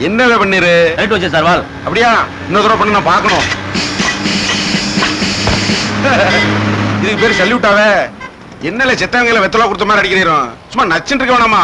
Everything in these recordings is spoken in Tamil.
என்ன பண்ணிரு ரைட் வச்சு சார் வால். அப்படியா? இன்னொரு தடவை பண்ண நான் பார்க்கணும். இதுக்கு பேரு சல்யூட்டாவே? என்னல செத்தவங்களை வெத்தலா கொடுத்த மாதிரி அடிக்கிறோம். சும்மா நச்சுட்டு இருக்க வேணாமா?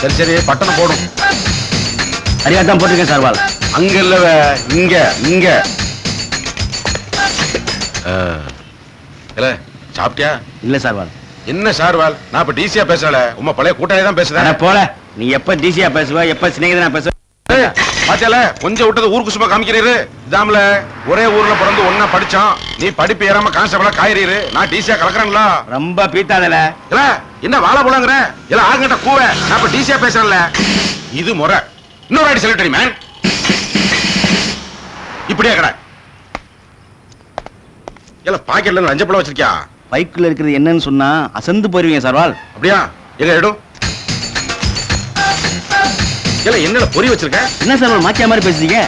சரி சரி பட்டணம் போடும். சரியா தான் போட்டிருக்கேன் சார் வால். அங்க இல்லவ இங்க இங்க. இல்ல சாப்பிட்டியா? இல்ல சார் வால். என்ன சார் வால்? நான் இப்ப டிசியா பேசல, உங்க பழைய கூட்டாளி தான் பேசுறேன். போல நீ எப்ப டிசியா பேசுவ, எப்ப சிநேகிதனா பேசுவ? பாத்தியால கொஞ்சம் விட்டது ஊருக்கு சும்மா காமிக்கிறீரு. இதாமல ஒரே ஊர்ல பிறந்து ஒன்னா படிச்சோம். நீ படிப்பு ஏறாம கான்ஸ்டபிளா காயிறீரு. நான் டிசியா கலக்குறேன்ல. ரொம்ப பீத்தாதல. இல்ல என்ன வாழ போலங்கற? இல்ல ஆகட்ட கூவ. நான் இப்ப டிசியா பேசறேன்ல. இது முறை. இன்னொரு அடி செலிட்டரி மேன். இப்படியே கடை. இல்ல பாக்கெட்ல லஞ்ச பழம் வச்சிருக்கியா? பைக்குள்ள இருக்கிறது என்னன்னு சொன்னா அசந்து போயிருவீங்க சார் வால். அப்படியா? எங்க எடு. இல்ல என்னல பொறி வச்சிருக்க? என்ன சார் வால் மாக்கியா மாதிரி பேசுறீங்க?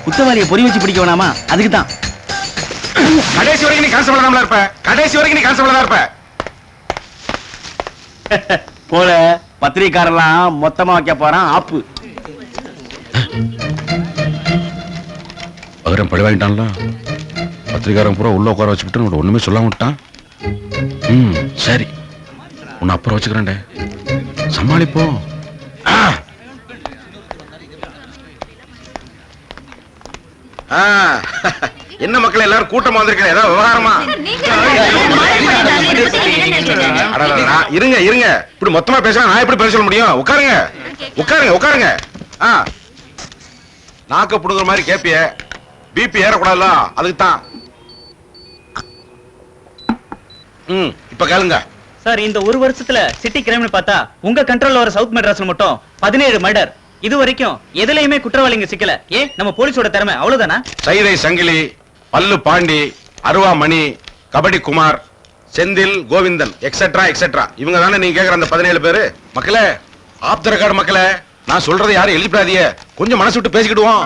குத்தவாளியை பொறி வச்சு பிடிக்க வேணாமா? அதுக்கு தான். கடைசி வரைக்கும் நீ கான்ஸ்டபிளா தான் இருப்ப. கடைசி வரைக்கும் நீ கான்ஸ்டபிளா தான் இருப்ப. போல பத்திரிகாரெல்லாம் மொத்தமா வைக்க போறான் ஆப்பு. பகரம் பழி வாங்கிட்டான்ல. பத்திரிகாரன் பூரா உள்ள உட்கார வச்சுக்கிட்டு ஒண்ணுமே சொல்லாம விட்டான். சரி உன்னை அப்புறம் வச்சுக்கிறேன்டே. சமாளிப்போம். என்ன மக்கள் எல்லாரும் கூட்டமா வந்திருக்க? ஏதாவது விவகாரமா? இருங்க இருங்க. இப்படி மொத்தமா பேசலாம். நான் எப்படி பேச சொல்ல முடியும்? உட்காருங்க உட்காருங்க உட்காருங்க. நாக்க புடுங்குற மாதிரி கேப்பிய. பிபி ஏறக்கூடாதுல்ல, அதுக்கு தான். இப்ப கேளுங்க சார். இந்த ஒரு வருஷத்துல சிட்டி கிரைம்னு பார்த்தா உங்க கண்ட்ரோல்ல வர சவுத் மெட்ராஸ்ல மட்டும் 17 மர்டர். இது வரைக்கும் எதுலயுமே குற்றவாளிங்க சிக்கல. ஏன் நம்ம போலீஸோட திறமை அவ்வளவுதானா? சைதை சங்கிலி, பல்லு பாண்டி, அருவா மணி, கபடி குமார், செந்தில் கோவிந்தன் எக்ஸெட்ரா எக்ஸெட்ரா. இவங்க தானே நீங்க கேக்குற அந்த 17 பேரு. மக்களே, ஆப் த ரெக்கார்டு மக்களே, நான் சொல்றதை யாரும் எழுதிடாதீங்க. கொஞ்சம் மனசு விட்டு பேசிக்கிடுவோம்.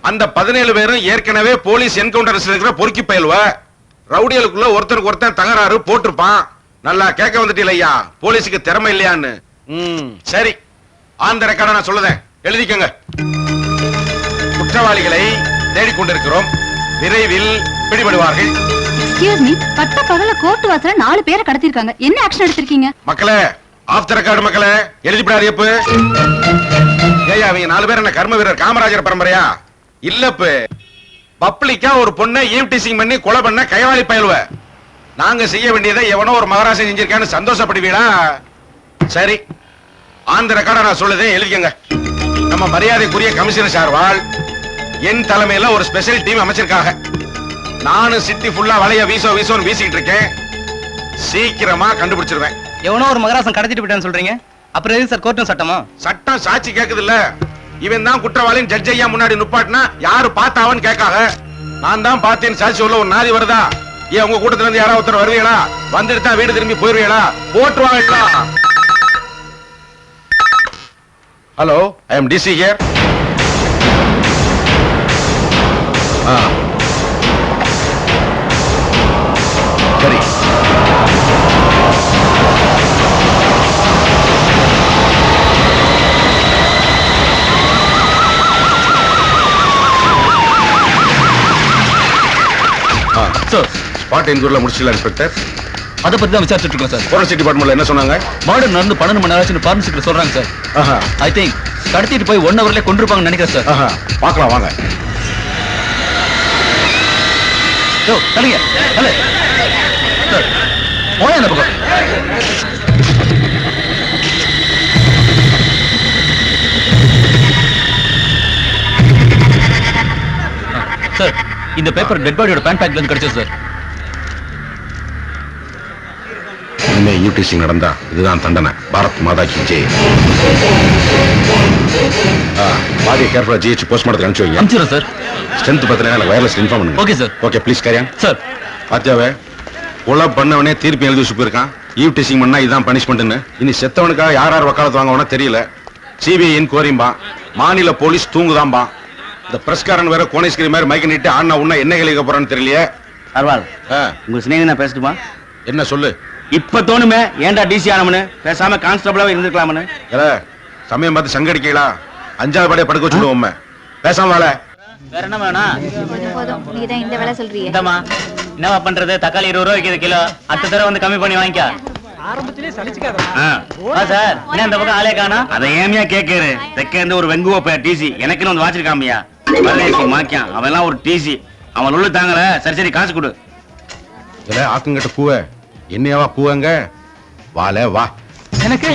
அந்த 17 பேரும் ஏற்கனவே போலீஸ் என்கவுண்டர் இருக்கிற பொறுக்கி பயல்வ. ரவுடிகளுக்குள்ள ஒருத்தருக்கு ஒருத்தன் தகராறு போட்டிருப்பான். நல்லா கேட்க வந்துட்டீங்க ஐயா, போலீஸுக்கு திறமை இல்லையான்னு. சரி, அந்த ரெக்கார்டை நான் சொல்லுதேன், எழுதிக்கங்க. குற்றவாளிகளை தேடிக்கொண்டிருக்கிறோம். விரைவில் பிடிபடுவார்கள். எக்ஸ்கியூஸ் மீ, பட்ட பகல கோர்ட் வாசல்ல 4 பேரை கடத்திருக்காங்க. என்ன ஆக்ஷன் எடுத்திருக்கீங்க? மக்களே, ஆஃப் த ரெக்கார்டு மக்களே, எழுதிப்படாது. எப்ப ஏயா அவங்க 4 பேர் என்ன கர்ம வீரர் காமராஜர் பரம்பரையா? இல்லப்பு, பப்ளிக்கா ஒரு பொண்ணை ஈவ் டீசிங் பண்ணி கொலை பண்ண கைவாளி பயலுவ. நாங்க செய்ய வேண்டியதை எவனோ ஒரு மகாராஜன் செஞ்சிருக்கான்னு சந்தோஷப்படுவீடா? சரி, ஆந்த ரெக்கார்டை நான் சொல்லுதேன், எழுதிக்கங்க. நம்ம மரியாதைக்குரிய கமிஷனர் சார்வால் என் தலைமையில ஒரு ஸ்பெஷல் டீம் அமைச்சிருக்காங்க. நானும் சிட்டி ஃபுல்லா வளைய வீசோன்னு வீசிக்கிட்டு இருக்கேன். சீக்கிரமா கண்டுபிடிச்சிருவேன். எவனோ ஒரு மகராசன் கடத்திட்டு போயிட்டான்னு சொல்றீங்க. அப்புறம் எது சார் கோர்ட்டும் சட்டமா? சட்டம் சாட்சி கேக்குது இல்ல. இவன் தான் குற்றவாளின்னு ஜட்ஜ் ஐயா முன்னாடி நிப்பாட்டினா யாரு பார்த்தாவன்னு கேட்காக. நான் தான் பார்த்தேன்னு சாட்சி சொல்ல ஒரு நாதி வருதா? ஏன் உங்க கூட்டத்துல இருந்து யாராவது ஒருத்தர் வருவீங்களா? வந்துட்டு தான் வீடு திரும்பி போயிருவீங்களா? போட்டுருவாங்க. Hello, I am DC here. சரி, ஸ்பாட் என்கொயரில முடிச்சிடலாம் இன்ஸ்பெக்டர். அதை பத்தி தான் விசாரிச்சுட்டு இருக்கோம் சார். ஃபோரன்சிக் டிபார்ட்மெண்ட்ல என்ன சொன்னாங்க? மர்டர் நடந்து 12 மணி நேரம் ஆச்சுன்னு ஃபாரன்சிக்ல சொல்றாங்க சார். ஐ திங்க் கடத்திட்டு போய் 1 ஹவர்ல கொண்டிருப்பாங்கன்னு நினைக்கிறேன் சார். பார்க்கலாம் வாங்க. யோ தள்ளுங்க தள்ளு சார். போய் அந்த பக்கம். சார், இந்த பேப்பர் டெட் பாடியோட பேன் பேக்ல இருந்து கிடைச்சது சார். இனிமே யூடிசிங் நடந்தா இதுதான் தண்டனை. பாரத் மாதா கி ஜெய். பாடியை கேர்ஃபுல்லா ஜிஹெச் போஸ்ட்மார்ட்டத்துக்கு அனுப்பிச்சு வைங்க. அனுப்பிச்சிடுறேன் சார். ஸ்ட்ரென்த் பத்தின எனக்கு வயர்லெஸ் இன்ஃபார்ம் பண்ணுங்க. Okay sir. Okay please carry on. Sir, பாத்தியாவே கொலை பண்ணவனே தீர்ப்பு எழுதி வச்சு போயிருக்கான். ஈவ் டீசிங் பண்ணா இதான் பனிஷ்மெண்ட்னு. இனி செத்தவனுக்காக யார் வக்காலத்து வாங்கவனா தெரியல. சிபிஐ என்கொயரிம்பா, மாநில போலீஸ் தூங்குதாம்பா. இந்த பிரஸ்காரன் வேற கோணேஸ்கிரி மாதிரி மைக்க நீட்டு ஆனா உன்ன என்ன கேள்வி போறான்னு தெரியலையே. அர்வால், உங்க சிநேகிதனா பேசட்டுமா? என்ன சொல்லு. இப்ப தோணுமே ஏன்டா டிசி ஆனவனு பேசாம கான்ஸ்டபிளாவே இருந்துக்கலாம்னு. சமயம் பார்த்து சங்கடிக்கீங்களா? 5வது படையை படுக்க வச்சுடுவோம். பேசாம வாழ. வேற என்ன வேணும்? போதும் நீதான் இந்த வேலை சொல்றியே. இந்தமா என்னவா பண்றது? தக்காளி 20 ரூபாய் விக்குது கிலோ. அடுத்த தடவை வந்து கம்மி பண்ணி வாங்கிக்க. ஆரம்பத்திலே சலிச்சுக்காத. சார் என்ன இந்த பக்கம் ஆளே காணோம்? அதை ஏமியா கேக்குற? தெக்க இருந்து ஒரு வெங்குவ டிசி எனக்குன்னு வந்து வாச்சிருக்காமியா. வரலேசி மாக்கியான் அவன்லாம் ஒரு டிசி. அவன் உள்ள தாங்கல. சரி சரி காசு கொடு. இல்ல ஆக்குங்கிட்ட கூவ என்னையாவா கூவங்க? வாழ வா. எனக்கு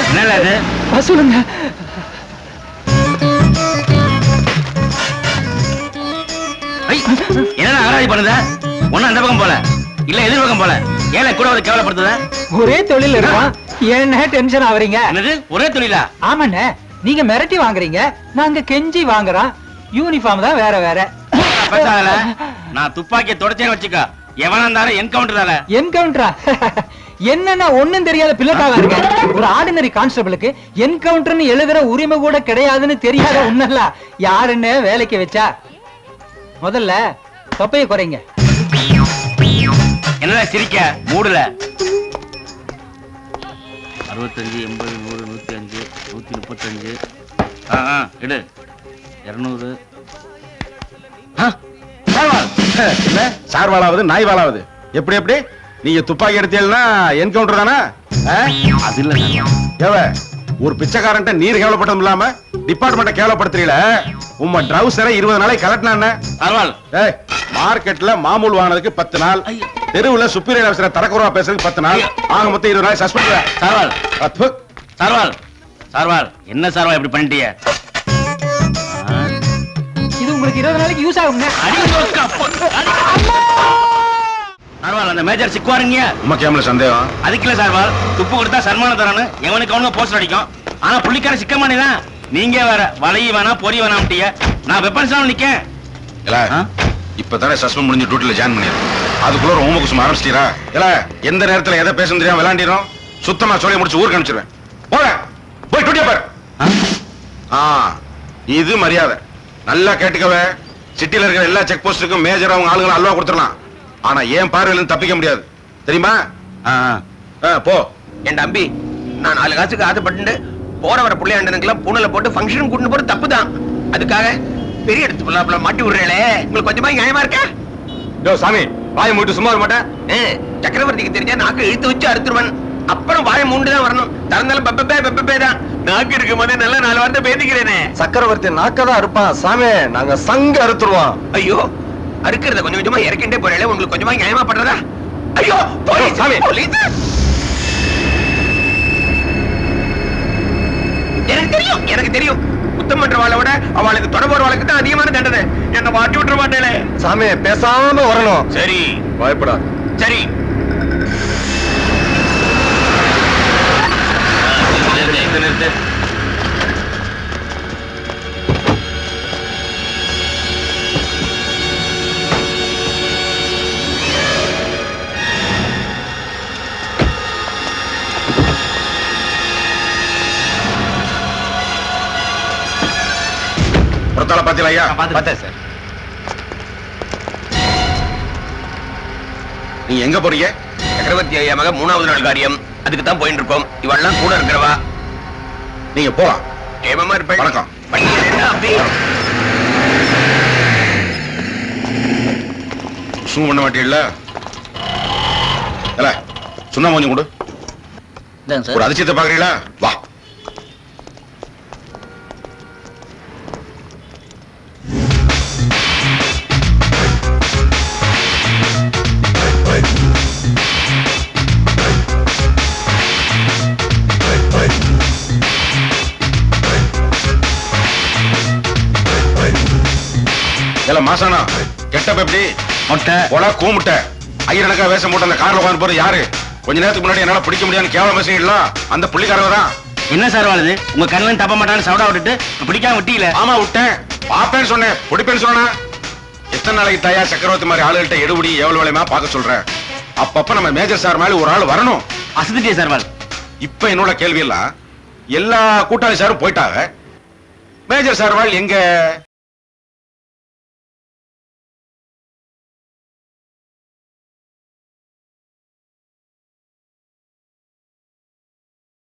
என்னல அது? சொல்லுங்க. என்ன ஆராய்ச்சி பண்ணுத? ஒன்னும் அந்த பக்கம் போல இல்ல எதிர் பக்கம் போல. ஏல கூட ஒரு கேவலப்படுத்துத? ஒரே தொழில் இருக்கான். என்ன டென்ஷன் ஆவறீங்க? என்னது ஒரே தொழிலா? ஆமாண்ணே, நீங்க மிரட்டி வாங்குறீங்க, நாங்க கெஞ்சி வாங்குறோம். யூனிஃபார்ம் தான் வேற வேற. பேசாதல. நான் துப்பாக்கியை தொடச்சேன்னு வச்சுக்க. எவனா இருந்தாலும் என்கவுண்டர். என்கவுண்டரா? என்னன்னா ஒண்ணும் தெரியாத பிள்ளைக்காக இருக்க. ஒரு ஆர்டினரி கான்ஸ்டபிளுக்கு என்கவுண்டர்னு எழுதுற உரிமை கூட கிடையாதுன்னு தெரியாத உன்னல்ல யாருன்னு வேலைக்கு வச்சா? முதல்ல தொப்பையை குறைங்க. என்னடா சிரிக்க மூடுல? 65 80 100 105 135 எடு 200. சார் வாழாவது நாய் வாழாவது எப்படி எப்படி? நீங்க துப்பாக்கி எடுத்தீங்கன்னா என்கவுண்டர் தானே? அது இல்ல ஏவ ஒரு பிச்சைக்காரன்ட்ட நீர் கேவலப்பட்டதும் இல்லாம டிபார்ட்மெண்ட்டை கேவலப்படுத்துறீல. உம்ம ட்ரவுசரை 20 நாளைக்கு கலட்டினானே. சர்வால் ஏய் மார்க்கெட்ல மாமூல் வாங்கினதுக்கு 10 நாள், தெருவுல சுப்பீரியர் ஆபீசரை தரக்குறவா பேசுறதுக்கு 10 நாள், ஆக மொத்தம் 20 நாள் சஸ்பெண்ட். சர்வால் அப்பு. சர்வால் சர்வால் என்ன சர்வால் இப்படி பண்ணிட்டிய? இது உங்களுக்கு 20 நாளைக்கு யூஸ் ஆகுங்க. சர்வால் அந்த மேஜர் சிக்குவாருங்க. உமக்கு ஏமல சந்தேகம்? அதுக்குல சர்வால் துப்பு கொடுத்தா சன்மானம் தரானு எவனுக்கு அவனுக்கு போஸ்டர் அடிக்கும். ஆனா புள்ளிக்கார சிக்க மாட்டேதான். நீங்க வேற வளைய வேணா பொறி வேணாம்ட்டிய. நான் வெப்பன்ஸ் நிக்கேன். இல்ல இப்பதானே சஸ்பெண்ட் முடிஞ்சு டியூட்டில ஜாயின் பண்ணிருக்கேன். அதுக்குள்ள ஒரு ஹோம்ஒர்க் ஆரம்பிச்சிட்டீரா? இல்ல எந்த நேரத்துல எதை பேசணும் தெரியாம விளையாண்டிரும். சுத்தமா சொல்லி முடிச்சு ஊருக்கு அனுப்பிச்சிருவேன். போற போய் டியூட்டியா பாரு. இது மரியாதை. நல்லா கேட்டுக்கவே. சிட்டில இருக்கிற எல்லா செக் போஸ்டுக்கும் மேஜர் அவங்க ஆளுங்களை அல்வா கொடுத்துடலாம். ஆனா ஏன் பார்வையில தப்பிக்க முடியாது தெரியுமா? போ. என் தம்பி, நான் 4 காசுக்கு ஆசைப்பட்டு போற வர பிள்ளையாண்டனுக்கெல்லாம் பூனல போட்டு ஃபங்க்ஷன் கூட்டு போறது தப்பு தான். அதுக்காக பெரிய எடுத்து புள்ள மாட்டி விடுறேளே, உங்களுக்கு கொஞ்சமா நியாயமா இருக்கா? சாமி வாயை மூட்டு சும்மா இருக்க மாட்டேன். சக்கரவர்த்திக்கு தெரிஞ்சா நாக்கு இழுத்து வச்சு அறுத்துருவன். அப்புறம் வாயை மூண்டு தான் வரணும். திறந்தாலும் பெப்பே தான். நாக்கு இருக்கும் போதே நல்ல 4 வார்த்தை பேசிக்கிறேனே. சக்கரவர்த்தி நாக்கதான் இருப்பான் சாமி. நாங்க சங்க அறுத்துருவோம். ஐயோ, அறுக்கிறத கொஞ்சம் கொஞ்சமா இறக்கிட்டே போறேன். உங்களுக்கு கொஞ்சமா நியாயமா பண்றதா? ஐயோ போலீஸ் சாமி. போலீஸ். எனக்கு தெரியும் குத்தம் பண்றவாளை விட அவளுக்கு தொடர்புறவாளுக்கு தான் அதிகமான தண்டனை. என்ன மாட்டி விட்டுற மாட்டேனே. சாமி பேசாம வரணும். சரி பயப்படா. சரி. நிறுத்து. புறத்தால பாத்தீங்களா ஐயா? பார்த்தேன் சார். நீங்க எங்க போறீங்க? சக்கரவர்த்தி ஐயா மக 3வது நாள் காரியம். அதுக்கு தான் போயிட்டு இருக்கோம். இவெல்லாம் கூட இருக்கிறவா. நீங்க போலாம். கேமமா இருப்பேன். வணக்கம். சும்மா பண்ண மாட்டீங்கல்ல? இல்ல சுண்ணா கொஞ்சம் கொடு. ஒரு அதிசயத்தை பாக்குறீங்களா? வா. மாசானா கெட்டப் எப்படி? முட்டை கொலை கூமுட்டை ஐயனக்கா வேஷம் போட்டு அந்த கார்ல உட்கார்ந்து போறது யாரு? கொஞ்ச நேரத்துக்கு முன்னாடி என்னால பிடிக்க முடியாதுன்னு கேவலம் பேசுறீங்களா? அந்த புள்ளிக்காரவ தான். என்ன சார் வாழுது? உங்க கண்ணில் தப்ப மாட்டான்னு சவுடா விட்டுட்டு பிடிக்காம விட்டீல? ஆமா விட்டேன். பாப்பேன்னு சொன்னேன், பிடிப்பேன்னு சொன்னா. எத்தனை நாளைக்கு தாயா சக்கரவர்த்தி மாதிரி ஆளுகிட்ட எடுபடி எவ்வளவு வேலையுமா பார்க்க சொல்றேன். அப்பப்ப நம்ம மேஜர் சார் மேல ஒரு ஆள் வரணும். அசதிட்டே சார் வாழ். இப்ப என்னோட கேள்வி எல்லாம் எல்லா கூட்டாளி சாரும் போயிட்டாங்க. மேஜர் சார் எங்க